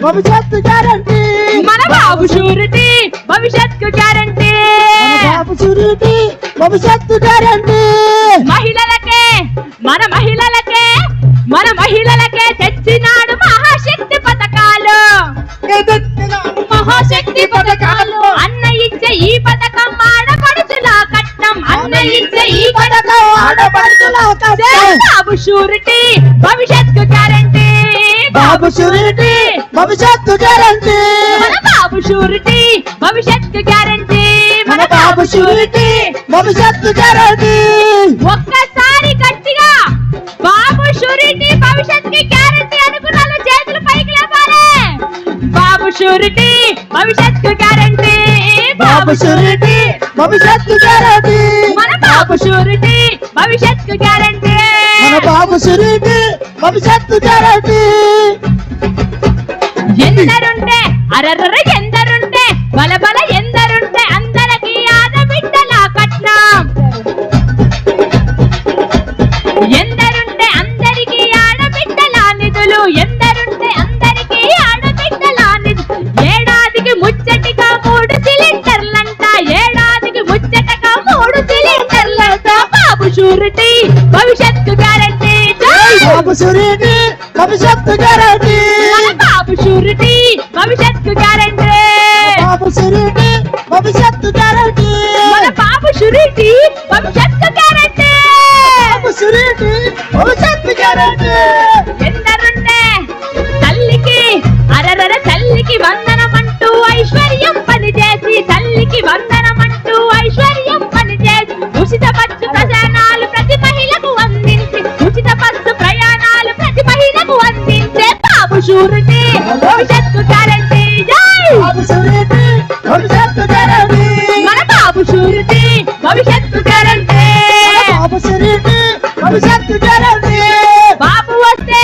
భవిష్యత్తు గ్యారంటీ మన బాబు షూరిటీ భవిష్యత్తు గ్యారంటీ బాబు షూరిటీ భవిష్యత్తు గ్యారంటీ మహిళలకే మన మహిళలకే తెచ్చినాడు మహాశక్తి పథకాలు అన్న ఇచ్చే ఈ పథకం ఆడపడుచుల కట్నం అన్న ఇచ్చే ఈ పథకం ఆడపడుచుల కట్నం బాబు షూరిటీ భవిష్యత్తు గ్యారంటీ బాబు షూరిటీ భవిష్యత్తు గ్యారంటీ మన బాబు షూరిటీ భవిష్యత్తు గ్యారంటీ మన బాబు షూరిటీ భవిష్యత్తు గ్యారంటీ ఒక్కసారి గట్టిగా బాబు షూరిటీ భవిష్యత్తుకి గ్యారంటీ అనుకున్న చేతులు పైకి లేపాలి బాబు షూరిటీ భవిష్యత్తు గ్యారంటీ బాబు షూరిటీ భవిష్యత్తు గ్యారంటీ మన బాబు షూరిటీ భవిష్యత్తు గ్యారంటీ మన బాబు షూరిటీ భవిష్యత్తు గ్యారంటీ ఎందరుంటే అరర్ర ఎందరుంటే బలబల ఎందరుంటే అందరికి ఆడబిడ్డల కట్నం ఎందరుంటే అందరికి ఆడబిడ్డల నిధులు ఎందరుంటే అందరికి ఆడబిడ్డల నిధులు ఏడాదికి ముచ్చటిగా 3 సిలిండర్లంట ఏడాదికి ముచ్చటగా 3 సిలిండర్లంట బాబు షూరిటీ భవిష్యత్తు గ్యారంటీ బాబు షూరిటీ భవిష్యత్తు గ్యారంటీ బాబు షూరిటీ భవిష్యత్తు గ్యారంటీ బాబు షూరిటీ భవిష్యత్తు గ్యారంటీ మన బాబు షూరిటీ భవిష్యత్తు గ్యారంటీ బాబు షూరిటీ భవిష్యత్తు గ్యారంటీ ఎందరుంటే తల్లికి అరరర తల్లికి వందనమంటూ ఐశ్వర్యం పనిచేసి తల్లికి వందనమంటూ ఐశ్వర్యం పనిచేసి ఉచిత బస్సు ప్రయాణాలు ప్రతి మహిళకు అందించి ఉచిత బస్సు ప్రయాణాలు ప్రతి మహిళకు అందించే బాబు షూరిటీ భవిష్యత్తు గ్యారంటీ బాబు షూరిటీ భవిష్యత్తు గ్యారంటీ మన బాబు షూరిటీ భవిష్యత్తు గ్యారంటీ బాబు షూరిటీ భవిష్యత్తు గ్యారంటీ బాబు వస్తే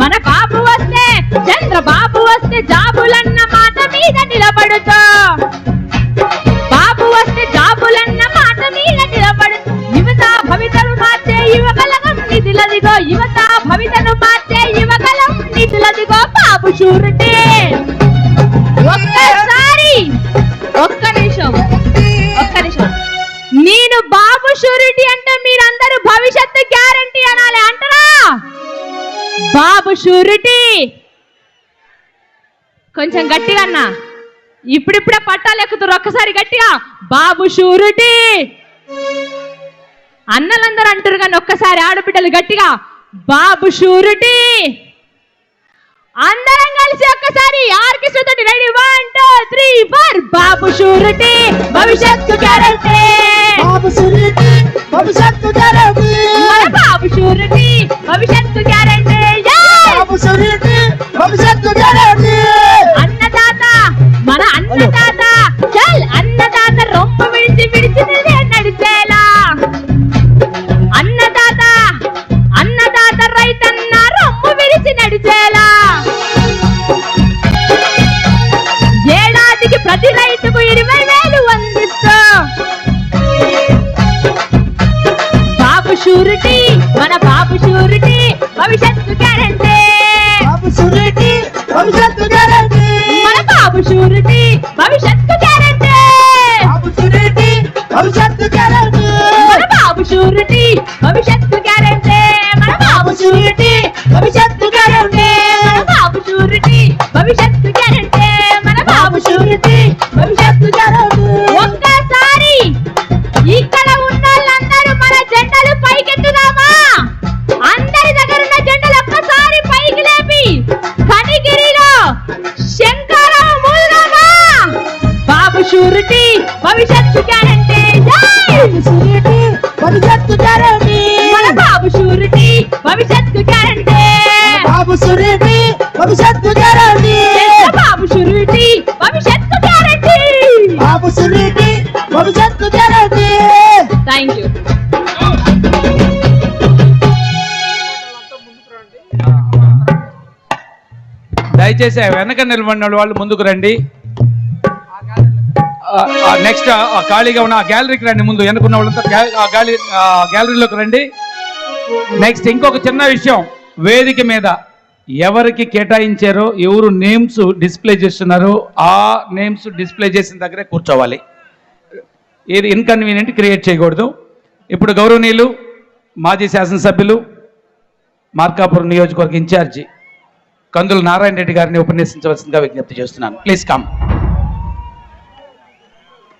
మన బాబు వస్తే చంద్రబాబు వస్తే జాబులన్న మాట మీద నిలబడుతా బాబు వస్తే జాబులన్న మాట మీద నిలబడుతూ యువత భవితను మార్చే యువగలం నిధులదిగో యువత భవితను మార్చే యువగలం నిధులదిగో బాబు షూరిటీ ఒక్క నిమిషం నేను బాబు షూరిటీ అంటే మీరందరూ భవిష్యత్తు గ్యారంటీ అనాలి అంటారా బాబు షూరిటీ కొంచెం గట్టిగా అన్నా ఇప్పుడిప్పుడే పట్టాలు ఎక్కుతారు ఒక్కసారి గట్టిగా బాబు షూరిటీ అన్నలందరూ అంటారు కానీ ఒక్కసారి ఆడబిడ్డలు గట్టిగా బాబు షూరిటీ అందరం కలిసి ఒక్కసారి ఆర్కెస్ట్రా తోటి రెడీ 1 2 3 4 బాబు షూరిటీ భవిష్యత్తు గ్యారంటీ బాబు షూరిటీ భవిష్యత్తు గ్యారంటీ మన బాబు షూరిటీ భవిష్యత్తు గ్యారంటీ బాబు షూరిటీ భవిష్యత్తు గ్యారంటీ అన్నదాత మన అన్నదాత చల్ అన్నదాత రొంప విడిచి విడిచి నడిచేలా అన్నదాత రైతన్న రొమ్ము విడిచి నడిచేలా ఏడాదికి ప్రతి రైతుకు 20,000 అందిస్తూ బాబు షూరిటీ మన బాబు షూరిటీ భవిష్యత్తు గ్యారంటీ బాబు షూరిటీ భవిష్యత్తు గ్యారంటీ మన బాబు షూరిటీ భవిష్యత్తు గ్యారంటీ బాబు షూరిటీ భవిష్యత్తు గ్యారంటీ మన బాబు షూరిటీ భవిష్యత్తు గ్యారంటీ మన బాబు షూరిటీ భవిష్యత్తు గ్యారంటీ మన బాబు షూరిటీ భవిష్యత్తు గ్యారంటీ మన బాబు షూరిటీ భవిష్యత్తు గ్యారంటీ ఒక్కసారి ఇక్కడ ఉన్న వాళ్ళందరూ మన జెండాలు పైకెత్తుదామా అందరి దగ్గర ఉన్న జెండాలు ఒక్కసారి పైకి లేపి కనిగిరిలో శంకరం మూలమా బాబు షూరిటీ భవిష్యత్తు గ్యారంటీ బాబు షూరిటీ భవిష్యత్తు గ్యారంటీ మన బాబు షూరిటీ భవిష్యత్తు గ్యారంటీ బాబు షూరిటీ భవిష్యత్తు గ్యారంటీ బాబు షూరిటీ భవిష్యత్తు గ్యారంటీ బాబు షూరిటీ భవిష్యత్తు గ్యారంటీ థ్యాంక్ యూ దయచేసి వెనక నిలబడిన వాళ్ళు ముందుకు రండి. నెక్స్ట్ ఖాళీగా ఉన్న గ్యాలరీకి రండి. ముందు వెనుకున్న వాళ్ళంతా గ్యాలరీలోకి రండి. నెక్స్ట్ ఇంకొక చిన్న విషయం, వేదిక మీద ఎవరికి కేటాయించారో ఎవరు నేమ్స్ డిస్ప్లే చేస్తున్నారో ఆ నేమ్స్ డిస్ప్లే చేసిన దగ్గరే కూర్చోవాలి. ఏది ఇన్కన్వీనియంట్ క్రియేట్ చేయకూడదు. ఇప్పుడు గౌరవనీయులు మాజీ శాసనసభ్యులు మార్కాపురం నియోజకవర్గ ఇన్ఛార్జి కందుల నారాయణ రెడ్డి గారిని ఉపన్యసించవలసిందిగా విజ్ఞప్తి చేస్తున్నాను. Please come.